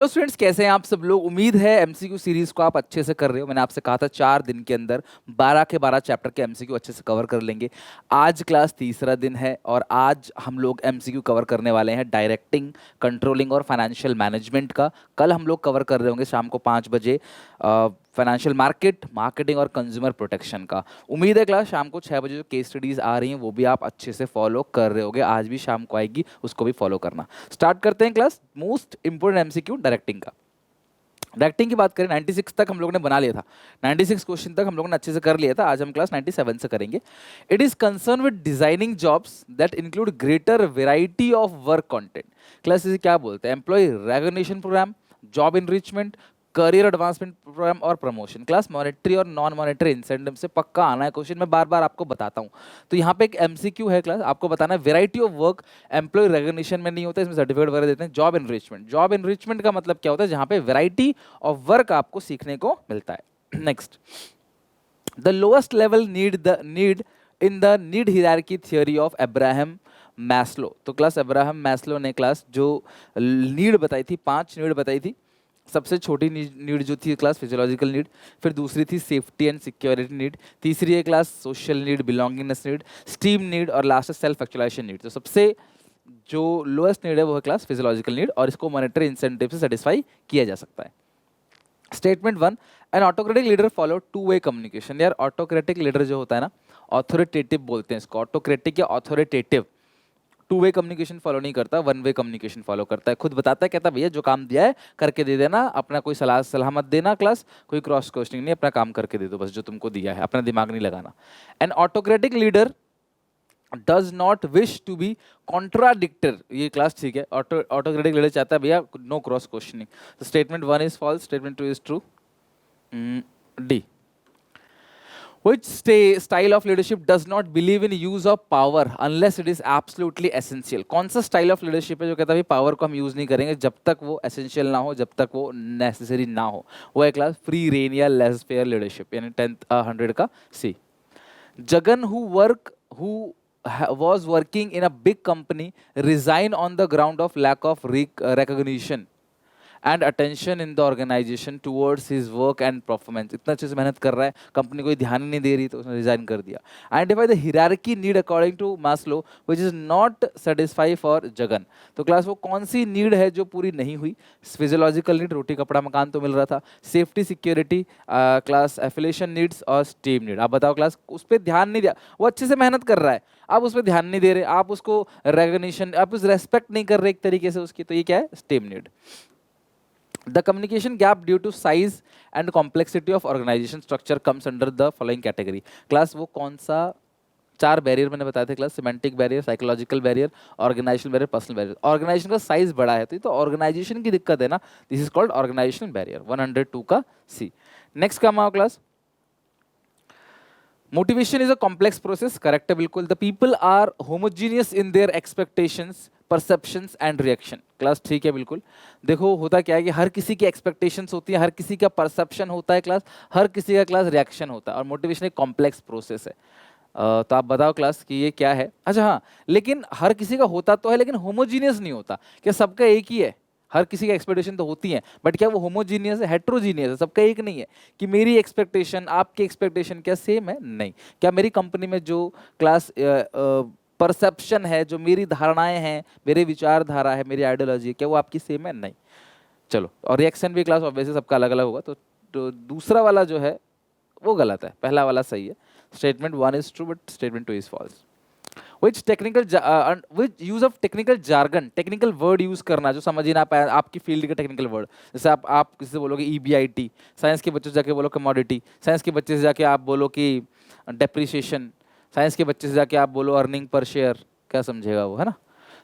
तो स्टूडेंट्स कैसे हैं आप सब लोग। उम्मीद है एमसीक्यू सीरीज को आप अच्छे से कर रहे हो। मैंने आपसे कहा था 4 दिन के अंदर 12 के 12 चैप्टर के एमसीक्यू अच्छे से कवर कर लेंगे। आज क्लास तीसरा दिन है और आज हम लोग एमसीक्यू कवर करने वाले हैं डायरेक्टिंग, कंट्रोलिंग और फाइनेंशियल मैनेजमेंट का। कल हम लोग कवर कर रहे होंगे शाम को 5 बजे फाइनेंशियल मार्केट, मार्केटिंग और कंज्यूमर प्रोटेक्शन का। उम्मीद है क्लास शाम को 6 बजे जो केस स्टडीज आ रही हैं वो भी आप अच्छे से फॉलो कर रहे होगे। आज भी शाम को आएगी, उसको भी फॉलो करना। स्टार्ट करते हैं class most important MCQ directing का। डायरेक्टिंग की बात करें 96 तक हम लोगों ने बना लिया था। 96 क्वेश्चन तक हम लोगों ने अच्छे से कर लिया था। आज हम क्लास 97 से करेंगे। It is concern with designing jobs that include greater variety of work content. Class इसे क्या बोलते हैं? Employ recognition program, job enrichment, career advancement program और प्रमोशन। क्लास मॉनेटरी और नॉन मॉनेटरी इंसेंटिव से पक्का आना है क्वेश्चन। मैं बार बार आपको बताता हूँ। तो यहाँ पे एक एमसीक्यू है क्लास, आपको बताना है variety of work. Employ recognition में नहीं होता, इसमें सर्टिफिकेट वगैरह देते हैं। जॉब एनरिचमेंट, जॉब एनरिचमेंट का मतलब क्या होता है? जहाँ पे वेराइटी ऑफ वर्क आपको सीखने को मिलता है। Next, the lowest level need in the need hierarchy theory of Abraham Maslow. तो क्लास अब्राहम मैस्लो ने क्लास जो नीड बताई थी, 5 नीड बताई थी। सबसे छोटी नीड जो थी क्लास फिजियोलॉजिकल नीड, फिर दूसरी थी सेफ्टी एंड सिक्योरिटी नीड, तीसरी है class social need, belongingness need, steam need और लास्ट है सेल्फ एक्चुअलाइजेशन नीड। तो सबसे जो लोएस्ट नीड है वो है क्लास फिजियोलॉजिकल नीड और इसको मॉनेटरी इंसेंटिव से सेटिस्फाई किया जा सकता है। Statement 1, N autocratic leader follow two way communication. यार ऑटोक्रेटिक लीडर जो होता है ना, ऑथोरिटेटिव बोलते हैं इसको, ऑटोक्रेटिक या authoritative. Two way communication follow नहीं करता, वन वे कम्युनिकेशन फॉलो करता है। खुद बताता है, कहता भैया जो काम दिया है करके दे देना, अपना कोई सलाह सलाह मत देना क्लास, कोई क्रॉस क्वेश्चनिंग नहीं, अपना काम करके दे दो बस, जो तुमको दिया है अपना दिमाग नहीं लगाना। An autocratic leader does not wish to be contradictor. ये क्लास ठीक है, ऑटोक्रेटिक लीडर चाहता है भैया नो क्रॉस क्वेश्चनिंग। तो statement 1 is false, statement 2 is true. D. Which style of leadership does not believe in use of power unless it is absolutely essential? कौन सा style of leadership है जो कहता है पावर को हम यूज नहीं करेंगे जब तक वो एसेंशियल ना हो, जब तक वो नेसेसरी ना हो? वो है क्लास फ्री रेन या लेस फेयर लीडरशिप, यानी 10th 100 का C. Jagan who was working in a big company resign on the ground of lack of recognition and attention in the organization towards his work and performance. इतना अच्छे से मेहनत कर रहा है, कंपनी कोई ध्यान ही नहीं दे रही तो उसने रिजाइन कर दिया। Identify the hierarchy need according to Maslow which is not satisfy for Jagan. तो क्लास वो कौन सी नीड है जो पूरी नहीं हुई? फिजियोलॉजिकल नीड, रोटी कपड़ा मकान तो मिल रहा था, safety security, class affiliation needs और स्टीम नीड। आप बताओ क्लास, उस पर ध्यान नहीं दिया। वो अच्छे से मेहनत कर रहा है, आप उस पर ध्यान नहीं दे रहे, आप उसको रेकग्निशन, आप उस रेस्पेक्ट नहीं कर रहे एक तरीके से उसकी, तो ये क्या है? Steam need. The communication gap due to size and complexity of organization structure comes under the following category. Class वो कौन सा 4 बैरियर मैंने बताए थे class? Semantic barrier, psychological barrier, organization barrier, personal barrier. Organization का साइज बड़ा है तो ऑर्गेनाइजेशन की दिक्कत है ना, this is called organization barrier. 102 का सी। नेक्स्ट काम आओ class, motivation is a complex process. Correct है बिल्कुल। The people are homogeneous in their expectations, perceptions and reaction. Class ठीक है बिल्कुल। देखो होता क्या है कि हर किसी की एक्सपेक्टेशंस होती है, हर किसी का परसेप्शन होता है क्लास, हर किसी का क्लास रिएक्शन होता है, और मोटिवेशन एक कॉम्प्लेक्स प्रोसेस है। तो आप बताओ क्लास कि ये क्या है? अच्छा हाँ, लेकिन हर किसी का होता तो है लेकिन होमोजीनियस नहीं होता। क्या सबका एक ही है? हर किसी की एक्सपेक्टेशन तो होती है, बट क्या वो होमोजीनियस है? हेट्रोजीनियस है, सबका एक नहीं है। कि मेरी एक्सपेक्टेशन आपकी एक्सपेक्टेशन क्या सेम है? नहीं। क्या मेरी कंपनी में जो क्लास परसेप्शन है, जो मेरी धारणाएं हैं, मेरे विचारधारा है, मेरी आइडियोलॉजी है, क्या वो आपकी सेम है? नहीं। चलो, और रिएक्शन भी क्लास ऑब्वियसली सबका अलग अलग होगा। तो दूसरा वाला जो है वो गलत है, पहला वाला सही है। Statement 1 is true but statement 2 is false. Which use of technical jargon, technical word use करना जो समझ ही ना पाए आपकी फील्ड का टेक्निकल वर्ड। जैसे आप किसी से बोलोगे EBIT, साइंस के बच्चों से जाके बोलो कमोडिटी, साइंस के बच्चे से जाके आप बोलो कि डेप्रिसिएशन, साइंस के बच्चे से जाके आप बोलो अर्निंग पर शेयर, क्या समझेगा वो, है ना?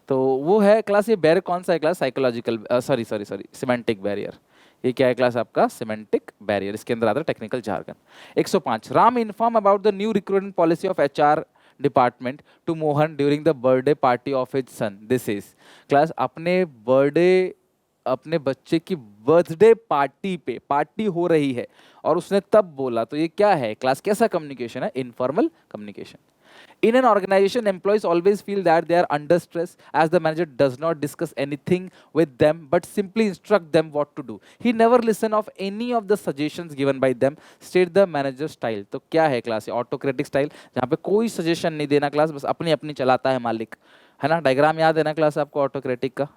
तो वो है क्लास, ये बैरियर कौन सा है class? Psychological, sorry semantic barrier. ये क्या है क्लास? आपका सिमेंटिक बैरियर। इसके अंदर आता है technical jargon. 105, Ram inform about the new recruitment policy of HR department to Mohan during the birthday party of his son. This is class, अपने बच्चे की बर्थडे पार्टी पे पार्टी हो रही है और उसने तब बोला, तो ये क्या है क्लास? कैसा कम्युनिकेशन है? Informal communication. In an organization, employees always feel that they are under stress as the manager does not discuss anything with them but simply instruct them what to do. He never listen of any of the suggestions given by them. State the manager style. तो क्या है class? Autocratic style, जहाँ पे कोई suggestion नहीं देना class, बस अपनी अपनी चलाता है मालिक, है ना? डायग्राम याद है ना क्लास आपको ऑटोक्रेटिक का?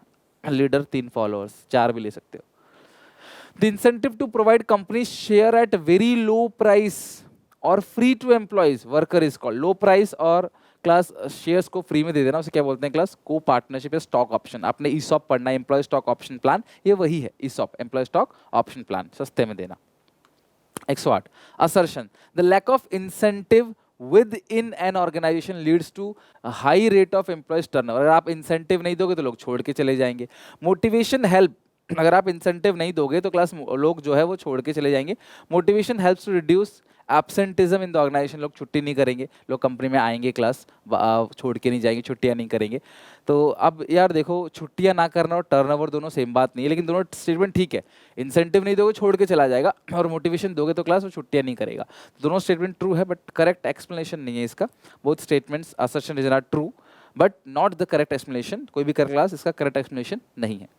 लीडर 3 फॉलोअर्स, 4 भी ले सकते हो. The incentive to provide companies share at very low price or free to employees worker is called low price. और क्लास शेयर्स को फ्री में दे देना उसे क्या बोलते हैं क्लास? को पार्टनरशिप या स्टॉक ऑप्शन. आपने ईसॉप पढ़ना है, एम्प्लॉय स्टॉक ऑप्शन प्लान, ये वही है ESOP, employ stock option plan, सस्ते में देना. 108. Assertion. The lack of incentive within an organization leads to a high rate of employees turnover. अगर आप इंसेंटिव नहीं दोगे तो लोग छोड़ के चले जाएंगे. Motivation help. अगर आप इंसेंटिव नहीं दोगे तो क्लास लोग जो है वो छोड़ के चले जाएंगे. Motivation helps to reduce absenteeism in the organization. लोग छुट्टी नहीं करेंगे, लोग कंपनी में आएंगे, क्लास छोड़ के नहीं जाएंगे, छुट्टियां नहीं करेंगे. तो अब यार देखो, छुट्टियां ना करना और टर्नओवर दोनों सेम बात नहीं है, लेकिन दोनों स्टेटमेंट ठीक है. इंसेंटिव नहीं दोगे छोड़ के चला जाएगा, और मोटिवेशन दोगे तो क्लास वो छुट्टियां नहीं करेगा. दोनों स्टेटमेंट ट्रू है, बट करेक्ट एक्सप्लेनेशन नहीं है इसका. Both statements assertion is not true but not the correct explanation. कोई भी कर क्लास इसका करेक्ट एक्सप्लेनेशन नहीं है.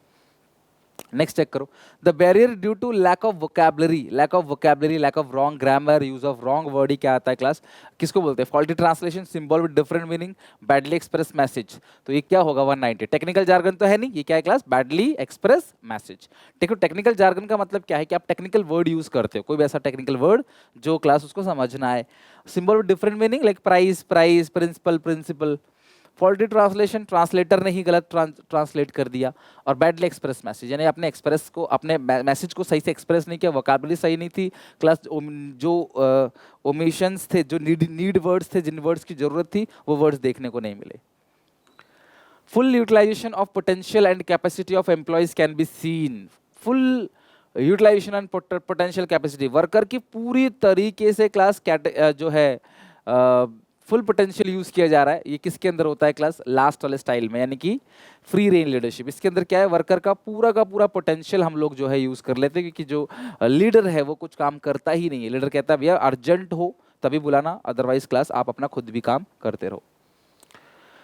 नेक्स्ट चेक करो. The barrier due to lack of vocabulary, lack of wrong grammar, use of wrong word. ही क्या आता है क्लास? किसको बोलते हैं? Faulty translation, symbol with different meaning, badly express message. तो ये क्या होगा? 190. टेक्निकल जार्गन तो है नहीं, ये क्या है क्लास? Badly express message. देखो, टेक्निकल जार्गन का मतलब क्या है कि आप टेक्निकल वर्ड यूज करते हो, कोई भी ऐसा टेक्निकल वर्ड जो क्लास उसको समझना है. Symbol with different meaning like price, principal, principle. Faulty translation, translator ने ही गलत ट्रांसलेट कर दिया. और बैडली एक्सप्रेस मैसेज, यानी अपने एक्सप्रेस को, अपने मैसेज को सही से एक्सप्रेस नहीं किया, वोकैबुलरी सही नहीं थी क्लास. जो ओमिशंस थे, जो नीड वर्ड्स थे, जिन वर्ड्स की जरूरत थी वो वर्ड्स देखने को नहीं मिले. Full utilization of potential and capacity of employees can be seen. Full utilization and potential capacity, worker की पूरी तरीके से क्लास जो है फुल पोटेंशियल यूज किया जा रहा है. ये किसके अंदर होता है क्लास? लास्ट वाले स्टाइल में, यानी कि फ्री रेंज लीडरशिप. इसके अंदर क्या है? वर्कर का पूरा पोटेंशियल हम लोग जो है यूज कर लेते हैं, क्योंकि जो लीडर है वो कुछ काम करता ही नहीं है. लीडर कहता है भैया अर्जेंट हो तभी बुलाना, अदरवाइज क्लास आप अपना खुद भी काम करते रहो.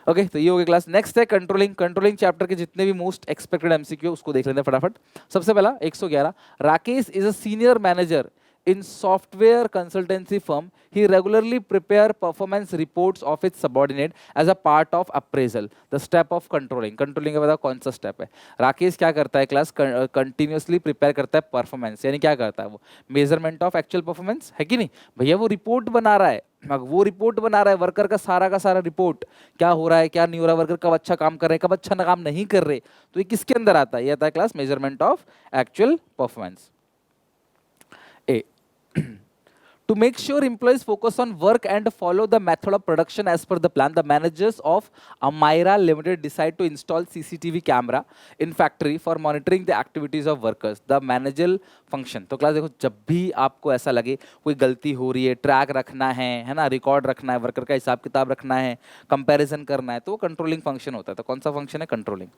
ओके तो ये हो गया क्लास. नेक्स्ट है कंट्रोलिंग चैप्टर के जितने भी मोस्ट एक्सपेक्टेड एमसीक्यू उसको देख लेते हैं फटाफट. सबसे पहला 111. Rakesh is a senior manager in software consultancy firm. He regularly prepare performance reports of its subordinate as a part of appraisal. The step of controlling का बताओ कौन सा स्टेप है? राकेश क्या करता है क्लास? कंटिन्यूसली प्रिपेयर करता है परफॉर्मेंस. यानी क्या करता है वो? मेजरमेंट ऑफ एक्चुअल परफॉर्मेंस, है कि नहीं भैया? वो रिपोर्ट बना रहा है, वर्कर का सारा रिपोर्ट, क्या हो रहा है क्या नहीं हो रहा है, वर्कर कब अच्छा काम कर रहे हैं, कब अच्छा काम नहीं कर रहे. तो ये किसके अंदर आता है? ये आता है class measurement of actual performance. A To make sure employees focus on work and follow the method of production as per the plan, the managers of Amira Limited decide to install CCTV camera in factory for monitoring the activities of workers. The managerial function. तो class देखो, जब भी आपको ऐसा लगे कोई गलती हो रही है, ट्रैक रखना है ना, रिकॉर्ड रखना है, वर्कर का हिसाब किताब रखना है, कंपैरिजन करना है, तो वो कंट्रोलिंग फंक्शन होता है. तो कौन सा फंक्शन है? Controlling.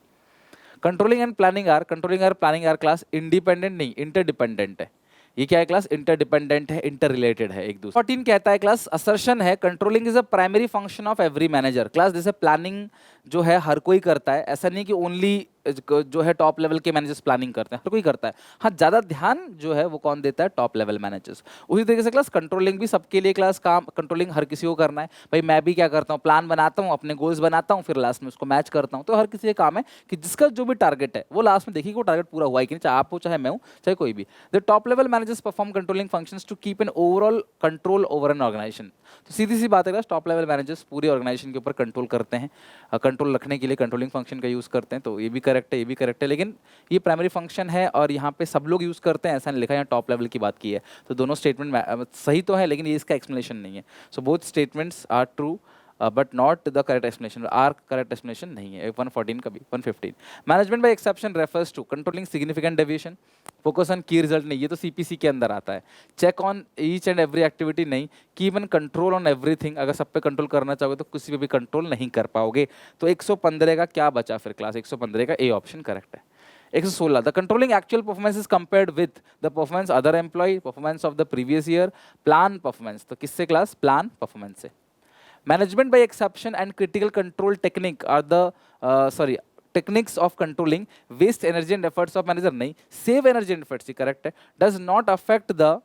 Controlling and planning are class independent नहीं, इंटरडिपेंडेंट है. ये क्या है क्लास? इंटरडिपेंडेंट है, इंटर रिलेटेड है एक दूसरे. 14 कहता है क्लास असर्शन है controlling is a primary function of every manager. Class जैसे प्लानिंग जो है हर कोई करता है, ऐसा नहीं कि ओनली जो है टॉप लेवल के मैनेजर्स प्लानिंग करते हैं, हर कोई करता है. हाँ, ज्यादा ध्यान जो है वो कौन देता है? Top level managers. उसी तरीके से क्लास कंट्रोलिंग भी सबके लिए क्लास काम, कंट्रोलिंग हर किसी को करना है. भाई मैं भी क्या करता हूँ? प्लान बनाता हूँ, अपने गोल्स बनाता हूँ, फिर लास्ट में उसको मैच करता हूँ. तो हर किसी का काम है कि जिसका जो भी टारगेट है वो लास्ट में देखिए वो टारगेट पूरा हुआ है कि नहीं, चाहे आप हो चाहे मैं हूँ चाहे कोई भी. The top level managers perform controlling functions to keep an overall control over an organization. तो सीधी सी बात है क्लास, टॉप लेवल मैनेजर्स पूरी ऑर्गेनाइजेशन के ऊपर कंट्रोल करते हैं, कंट्रोल रखने के लिए कंट्रोलिंग फंक्शन का यूज करते हैं. तो ये भी करेक्ट है, ये भी करेक्ट है, लेकिन ये प्राइमरी फंक्शन है और यहाँ पे सब लोग यूज करते हैं ऐसा नहीं लिखा, यहाँ टॉप लेवल की बात की है. तो दोनों स्टेटमेंट सही तो है, लेकिन ये इसका एक्सप्लेनेशन नहीं है. So both statements are true but not the correct explanation. R correct explanation नहीं है. 114 का भी 115. Management by exception refers to controlling significant deviation, focus on key result नहीं, ये तो सीपीसी के अंदर आता है. Check on each and every activity नहीं, keep an control on everything. अगर सब पे कंट्रोल करना चाहोगे तो किसी पे भी कंट्रोल नहीं कर पाओगे. तो 115 का क्या बचा फिर क्लास? 115 का ए ऑप्शन करेक्ट है. 116. The controlling actual performance is compared with the performance other employee, performance of the previous year, plan performance. तो किससे क्लास? प्लान परफॉर्मेंस से. Management by exception and critical control technique are the techniques of controlling waste energy and efforts of manager. नहीं, save energy and efforts he correct है. Does not affect the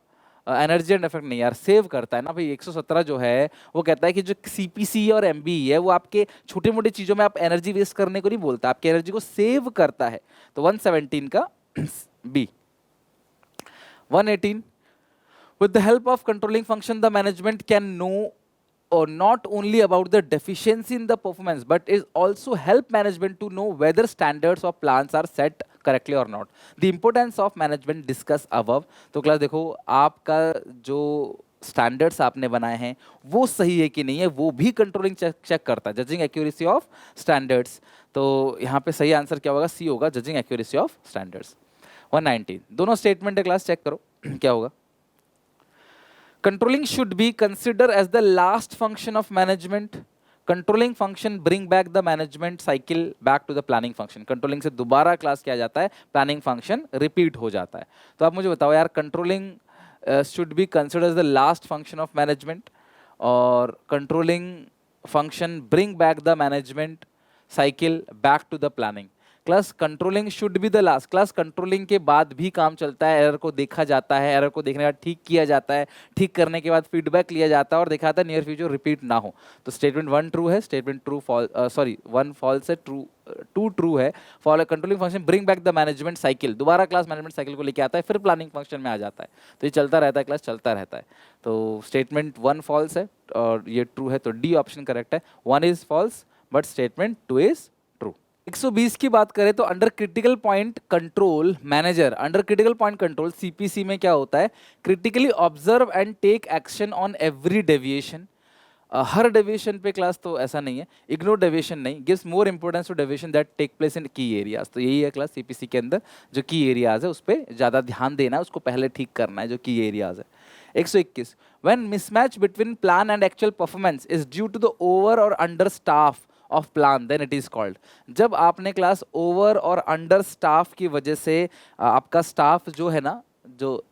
energy and effect. नहीं यार, save करता है ना भाई. 117 जो है वो कहता है कि जो सीपीसी और एमबी है वो आपके छोटे मोटे चीजों में आप एनर्जी वेस्ट करने को नहीं बोलता, आपकी एनर्जी को सेव करता है. तो 117 का B. 118, with the help of controlling function the management can know or not only about the deficiency in the performance but is also help management to know whether standards of plans are set correctly or not. The importance of management discuss above. तो class देखो, आपका जो standards आपने बनाए हैं वो सही है कि नहीं है वो भी कंट्रोलिंग चेक करता है. Judging accuracy of standards. तो यहाँ पे सही आंसर क्या होगा? सी होगा, जजिंग एक्यूरेसी ऑफ स्टैंडर्ड्स. 119, दोनों स्टेटमेंट है क्लास, चेक करो क्या होगा. Controlling should be considered as the last function of management. Controlling function bring back the management cycle back to the planning function. Controlling से दोबारा क्लास किया जाता है, planning function repeat हो जाता है. तो आप मुझे बताओ यार, controlling should be considered as the last function of management और controlling function bring back the management cycle back to the planning. Class controlling should be the last. Class controlling के बाद भी काम चलता है, एरर को देखा जाता है, एरर को देखने के बाद ठीक किया जाता है, ठीक करने के बाद फीडबैक लिया जाता है और देखा जाता है नियर फ्यूचर रिपीट ना हो. तो स्टेटमेंट 1 ट्रू है, स्टेटमेंट 1 फॉल्स है, 2 ट्रू है. Follow controlling function bring back the management cycle, दोबारा क्लास मैनेजमेंट साइकिल को लेके आता है, फिर प्लानिंग फंक्शन में आ जाता है. तो ये चलता रहता है क्लास, चलता रहता है. तो स्टेटमेंट 1 फॉल्स है और ये ट्रू है, तो डी ऑप्शन करेक्ट है. 1 is false but statement 2 is 120 की बात करें तो under critical point control manager, under critical point control CPC में क्या होता है? Critically observe and take action on every deviation. हर डेविएशन पे क्लास तो ऐसा नहीं है, इग्नोर डेविएशन नहीं, gives more importance to deviation that take place in key areas. तो यही है क्लास सीपीसी के अंदर, जो की एरियाज है उस पर ज़्यादा ध्यान देना है, उसको पहले ठीक करना है जो की एरियाज है. 121, when mismatch between plan and actual performance is due to the over और under staff of plan then it is called. जब आपने क्लास ओवर और अंडर स्टाफ की वजह से आपका स्टाफ जो है ना, जो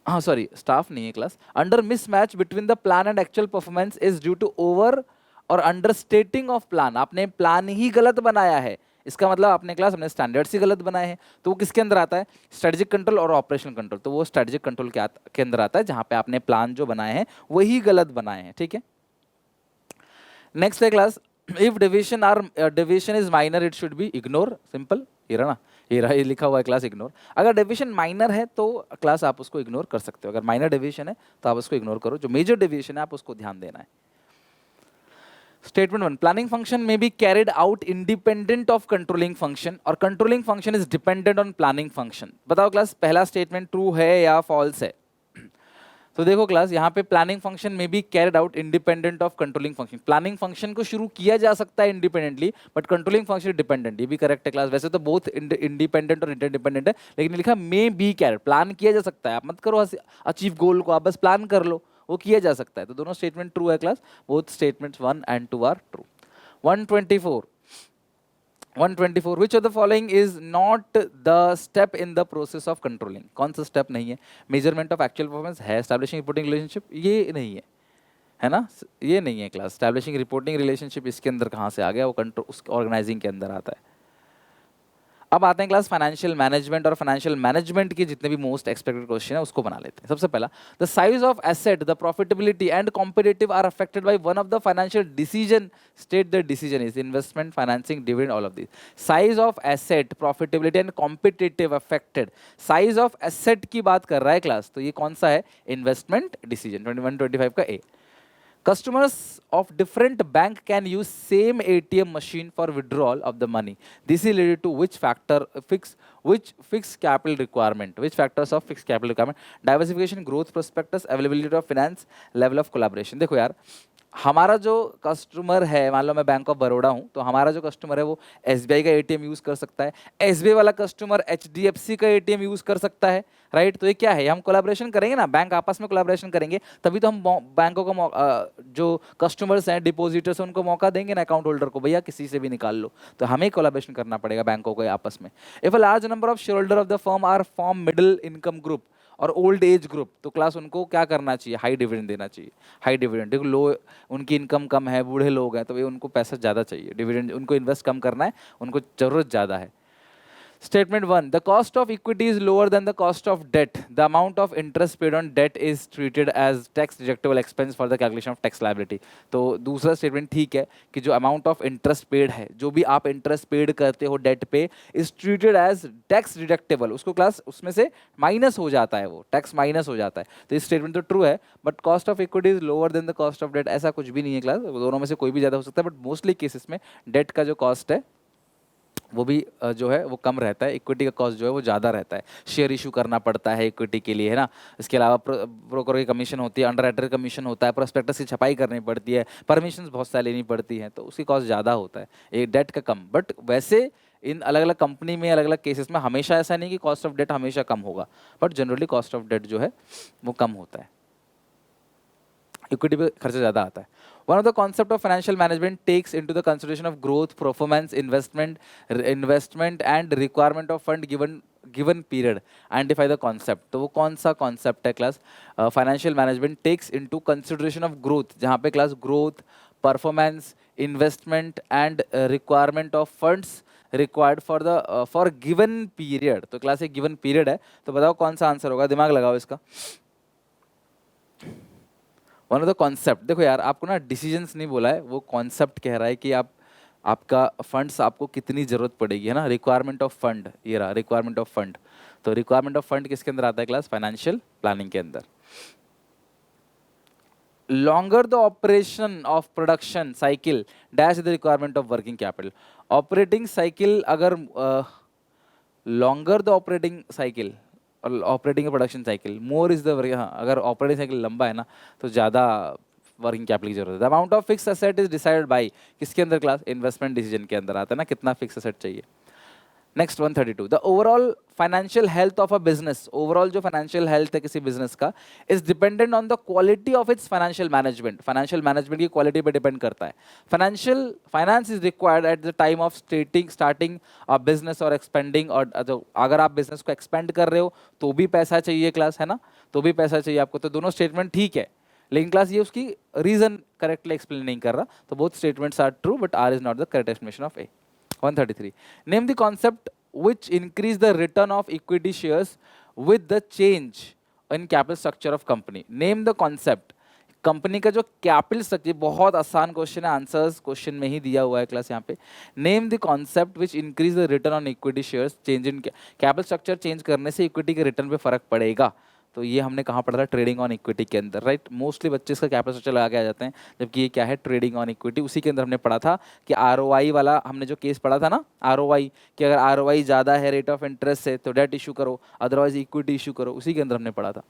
स्टाफ नहीं है class, under mismatch between the plan and actual performance is due to over और अंडर स्टेटिंग ऑफ प्लान. आपने प्लान ही गलत बनाया है, इसका मतलब आपने क्लास अपने स्टैंडर्ड्स ही गलत बनाए हैं. तो वो किसके अंदर आता है? स्ट्रेटेजिक कंट्रोल और ऑपरेशनल कंट्रोल. तो वो स्ट्रेटेजिक कंट्रोल के अंदर आता है, जहां पे आपने प्लान जो बनाए हैं वही गलत बनाए हैं. ठीक है, नेक्स्ट है class, if deviation is minor it should be ignore. Simple, ये रहा ना, ये लिखा हुआ है क्लास इग्नोर. अगर डेविएशन माइनर है तो क्लास आप उसको इग्नोर कर सकते हो. अगर माइनर डेविएशन है तो आप उसको इग्नोर करो, जो मेजर डेविएशन है आप उसको ध्यान देना है. Statement 1, planning function may be carried out independent of controlling function और controlling function is dependent on planning function. बताओ क्लास, पहला स्टेटमेंट ट्रू है या फॉल्स है? तो देखो क्लास, यहाँ पे प्लानिंग फंक्शन में भी carried out independent of controlling function. Planning function को शुरू किया जा सकता है independently, but controlling function dependent. ये भी करेक्ट है क्लास. वैसे तो बहुत इंडिपेंडेंट और इंटरडिपेंडेंट है, लेकिन लिखा मे बी कैरिड. प्लान किया जा सकता है, आप मत करो अचीव गोल को, आप बस प्लान कर लो, वो किया जा सकता है. तो दोनों स्टेटमेंट ट्रू है class, both statements 1 and 2 are true. 124, which of the following is not the step in the process of controlling? कौन सा स्टेप नहीं है? मेजरमेंट ऑफ एक्चुअल परफॉर्मेंस है, एस्टैब्लिशिंग रिपोर्टिंग रिलेशनशिप ये नहीं है, है ना, ये नहीं है क्लास. एस्टैब्लिशिंग रिपोर्टिंग रिलेशनशिप इसके अंदर कहाँ से आ गया? वो कंट्रोल, उस ऑर्गेनाइजिंग के अंदर आता है. अब आते हैं क्लास फाइनेंशियल मैनेजमेंट, और फाइनेंशियल मैनेजमेंट के जितने भी मोस्ट एक्सपेक्टेड क्वेश्चन है उसको बना लेते हैं. सबसे पहला, the size of asset, the profitability and competitive are affected by one of the financial decision. State the decision is investment, financing, dividend, all of this. Size of asset, profitability and competitive affected. Size of asset की बात कर रहा है class, तो ये कौन सा है? Investment decision. 21-25 का ए. Customers of different bank can use same ATM machine for withdrawal of the money. This is related to which fixed capital requirement? Which factors of fixed capital requirement? Diversification, growth prospectus, availability of finance, level of collaboration. देखो यार, हमारा जो customer है, मान लो मैं bank of Baroda हूँ, तो हमारा जो कस्टमर है वो एसबीआई का एटीएम यूज़ कर सकता है, एसबीआई वाला कस्टमर एचडीएफसी का एटीएम यूज़ कर सकता है, राइट. तो ये क्या है? हम कोलैबोरेशन करेंगे ना, बैंक आपस में कोलैबोरेशन करेंगे, तभी तो हम बैंकों को जो कस्टमर्स हैं, डिपोजिटर्स हैं, उनको मौका देंगे ना, अकाउंट होल्डर को, भैया किसी से भी निकाल लो. तो हमें कोलैबोरेशन करना पड़ेगा बैंकों को आपस में. If a large number of share holder of the firm are form middle income group और ओल्ड एज ग्रुप, तो क्लास उनको क्या करना चाहिए, हाई डिविडेंड देना चाहिए। हाई डिविडेंड, देखो लो उनकी इनकम कम है, बूढ़े लोग हैं, तो ये उनको पैसा ज़्यादा चाहिए, डिविडेंड उनको इन्वेस्ट कम करना है, उनको ज़रूरत ज़्यादा है। Statement 1. The cost of equity is lower than the cost of debt. The amount of interest paid on debt is treated as tax deductible expense for the calculation of tax liability. तो दूसरा statement ठीक है कि जो amount of interest paid है, जो भी आप इंटरेस्ट पेड करते हो डेट पे, is treated as tax deductible, उसको क्लास उसमें से माइनस हो जाता है, वो टैक्स माइनस हो जाता है। तो इस स्टेटमेंट तो ट्रू है, but cost of equity is lower than the cost of debt, ऐसा कुछ भी नहीं है क्लास, दोनों में से कोई भी ज़्यादा हो सकता है, बट मोस्टली केसेस में डेट का जो कॉस्ट है वो भी जो है वो कम रहता है, इक्विटी का कॉस्ट जो है वो ज़्यादा रहता है। शेयर इशू करना पड़ता है इक्विटी के लिए, है ना। इसके अलावा ब्रोकर की कमीशन होती है, अंडरराइटर कमीशन होता है, प्रोस्पेक्टस की छपाई करनी पड़ती है, परमिशंस बहुत सारी लेनी पड़ती हैं, तो उसकी कॉस्ट ज़्यादा होता है, एक डेट का कम। बट वैसे इन अलग अलग कंपनी में अलग अलग केसेस में हमेशा ऐसा नहीं कि कॉस्ट ऑफ डेट हमेशा कम होगा, but generally cost of debt जो है वो कम होता है, इक्विटी पे खर्चा ज़्यादा आता है। One of the concept of financial management takes into the consideration of growth, performance, investment and requirement of fund given period. Identify the concept. तो वो कौन सा concept है class? Financial management takes into consideration of growth, जहाँ पे class growth, performance, investment and requirement of funds required for the for given period. तो class एक given period है, तो बताओ कौन सा आंसर होगा, दिमाग लगाओ इसका। वन ऑफ द कॉन्सेप्ट, देखो यार आपको ना डिसीजंस नहीं बोला है, वो कॉन्सेप्ट कह रहा है कि आपका फंड्स आपको कितनी ज़रूरत पड़ेगी, है ना। रिक्वायरमेंट ऑफ फंड, ये रहा रिक्वायरमेंट ऑफ फंड। तो रिक्वायरमेंट ऑफ फंड किसके अंदर आता है क्लास? फाइनेंशियल प्लानिंग के अंदर। Longer the operation of production cycle dash the requirement of working capital. Operating cycle अगर लॉन्गर द ऑपरेटिंग साइकिल और operating production cycle more is the, हाँ अगर ऑपरेटिंग साइकिल लंबा है ना तो ज़्यादा वर्किंग कैपिटल की जरूरत है। The amount of fix asset is decided by किसके अंदर क्लास? इन्वेस्टमेंट डिसीजन के अंदर आता है ना, कितना फिक्स असेट चाहिए। Next 132, the overall financial health of a business, overall जो फाइनेंशियल हेल्थ है किसी बिजनेस का, is dependent on the quality of its financial management. Financial management की क्वालिटी पे डिपेंड करता है। Finance is required at the time of starting a business और expanding, और अगर आप बिजनेस को एक्सपेंड कर रहे हो तो भी पैसा चाहिए क्लास, है ना, तो भी पैसा चाहिए आपको। तो दोनों स्टेटमेंट ठीक है, लेकिन क्लास ये उसकी रीजन करेक्टली एक्सप्लेन नहीं कर रहा, तो both statements are true but R is not the correct explanation of A. 133, name the concept which increase the return of equity shares with the change in capital structure of company. Name the concept. Company का जो capital structure, बहुत आसान question है, answers question में ही दिया हुआ है class यहाँ पे। Name the concept which increase the return on equity shares, change in capital structure change करने से इक्विटी के रिटर्न पे फर्क पड़ेगा। तो ये हमने कहाँ पढ़ा था? ट्रेडिंग ऑन इक्विटी के अंदर, राइट। मोस्टली बच्चे इसका कैपिटल स्ट्रक्चर लगा के आ जाते हैं, जबकि ये क्या है? Trading on equity. उसी के अंदर हमने पढ़ा था कि आरओआई वाला, हमने जो केस पढ़ा था ना आरओआई, कि अगर आरओआई ज़्यादा है रेट ऑफ इंटरेस्ट से तो डेट इशू करो, अदरवाइज इक्विटी इशू करो, उसी के अंदर हमने पढ़ा था।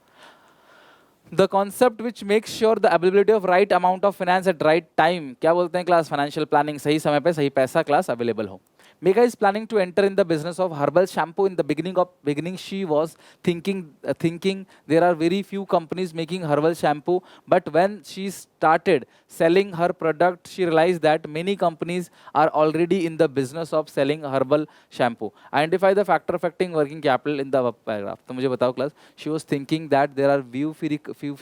The concept which makes sure the availability of right amount of finance at right time, क्या बोलते हैं क्लास? फाइनेंशियल प्लानिंग, सही समय पे सही पैसा क्लास अवेलेबल हो। Megha is planning to enter in the business of herbal shampoo. In the beginning she was thinking there are very few companies making herbal shampoo, but when she started selling her product, she realized that many companies are already in the business of selling herbal shampoo. Identify the factor affecting working capital in the above paragraph. तो मुझे बताओ class, she was thinking that there are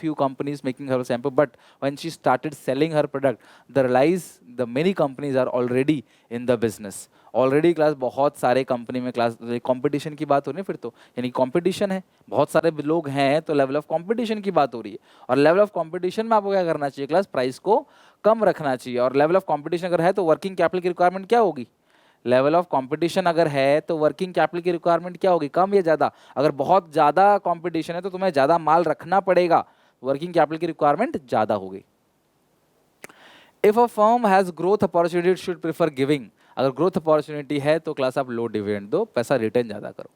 few companies making herbal shampoo, but when she started selling her product, the many companies are already in the business. Already class बहुत सारे company में class, competition की बात हो रही है फिर तो, यानी कंपटीशन है, बहुत सारे लोग हैं, तो लेवल ऑफ कंपटीशन की बात हो रही है। और लेवल ऑफ कंपटीशन में आपको क्या करना चाहिए क्लास? प्राइस को कम रखना चाहिए। और लेवल ऑफ कंपटीशन अगर है तो वर्किंग कैपिटल की रिक्वायरमेंट क्या होगी? लेवल ऑफ कंपटीशन अगर है तो वर्किंग कैपिटल की रिक्वायरमेंट क्या होगी? कम या ज़्यादा? अगर बहुत ज़्यादा कंपटीशन है तो तुम्हें ज़्यादा माल रखना पड़ेगा, वर्किंग कैपिटल की रिक्वायरमेंट ज़्यादा होगी। If a firm has growth opportunity, it should prefer giving. अगर ग्रोथ अपॉर्चुनिटी है तो क्लास आप लो डिविडेंड दो, पैसा रिटर्न ज़्यादा करो।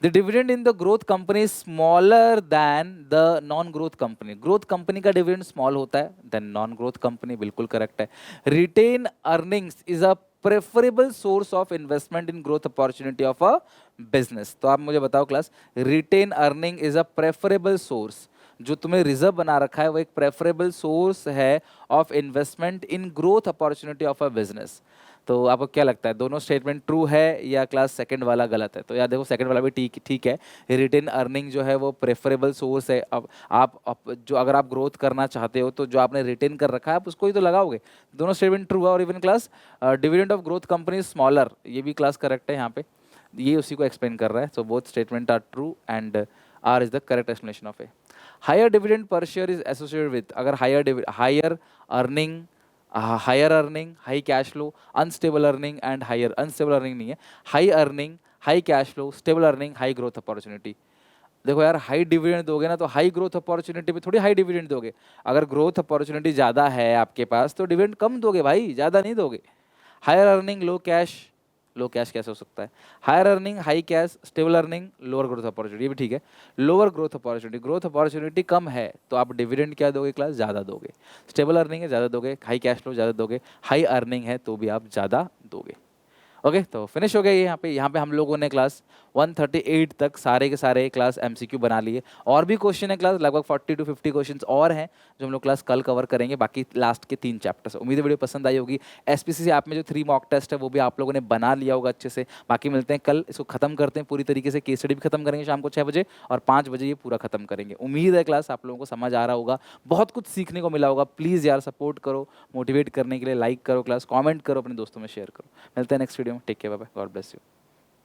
The dividend in the growth company is smaller than the non growth company. Growth company का डिविडेंड स्मॉल होता है देन नॉन ग्रोथ कंपनी, बिल्कुल करेक्ट है। Retain earnings is a preferable source of investment in growth opportunity of a business. तो आप मुझे बताओ class, retain earning is a preferable source, जो तुम्हें रिजर्व बना रखा है वो एक प्रेफरेबल सोर्स है of investment in growth opportunity of a business. तो आपको क्या लगता है दोनों स्टेटमेंट ट्रू है या क्लास सेकंड वाला गलत है? तो यार देखो सेकंड वाला भी ठीक ठीक है। रिटेन अर्निंग जो है वो प्रेफरेबल सोर्स है। अब आप जो अगर आप ग्रोथ करना चाहते हो तो जो आपने रिटेन कर रखा है आप उसको ही तो लगाओगे। दोनों स्टेटमेंट ट्रू है। और even class dividend of growth company smaller, ये भी क्लास करेक्ट है यहाँ पे, ये उसी को एक्सप्लेन कर रहा है। So both statement are true and R is the correct explanation of A. Higher dividend per share is associated with, अगर higher earning, higher earning, high cash flow, unstable earning and higher, unstable earning नहीं है, high earning, high cash flow, stable earning, high growth opportunity. देखो यार high dividend दोगे ना तो high growth opportunity पे थोड़ी हाई डिविडेंड दोगे। अगर ग्रोथ अपॉर्चुनिटी ज़्यादा है आपके पास तो डिविडेंड कम दोगे भाई, ज़्यादा नहीं दोगे। Higher earning low cash, low cash कैसे हो सकता है? Higher earning high cash, stable earning, lower growth opportunity, ये भी ठीक है। Lower growth opportunity, growth opportunity कम है तो आप डिविडेंड क्या दोगे क्लास? ज़्यादा दोगे। स्टेबल अर्निंग है ज़्यादा दोगे, हाई कैश फ्लो ज़्यादा दोगे, हाई अर्निंग है तो भी आप ज़्यादा दोगे। ओके तो फिनिश हो गया ये। यहाँ पे हम लोगों ने क्लास 138 तक सारे के सारे क्लास एमसीक्यू बना लिए। और भी क्वेश्चन है क्लास, लगभग 40 to 50 क्वेश्चंस और हैं जो हम लोग क्लास कल कवर करेंगे। बाकी लास्ट के 3 चैप्टर्स। उम्मीद है वीडियो पसंद आई होगी। एसपीसीसी ऐप में जो 3 मॉक टेस्ट है वो भी आप लोगों ने बना लिया होगा अच्छे से। बाकी मिलते हैं कल, इसको खत्म करते हैं पूरी तरीके से। केस स्टडी भी खत्म करेंगे शाम को 6 बजे और 5 बजे ये पूरा खत्म करेंगे। उम्मीद है क्लास आप लोगों को समझ आ रहा होगा, बहुत कुछ सीखने को मिला होगा। प्लीज़ यार सपोर्ट करो, मोटिवेट करने के लिए लाइक करो, क्लास कॉमेंट करो, अपने दोस्तों में शेयर करो। मिलते हैं नेक्स्ट वीडियो में। Take care, bye bye, God bless you.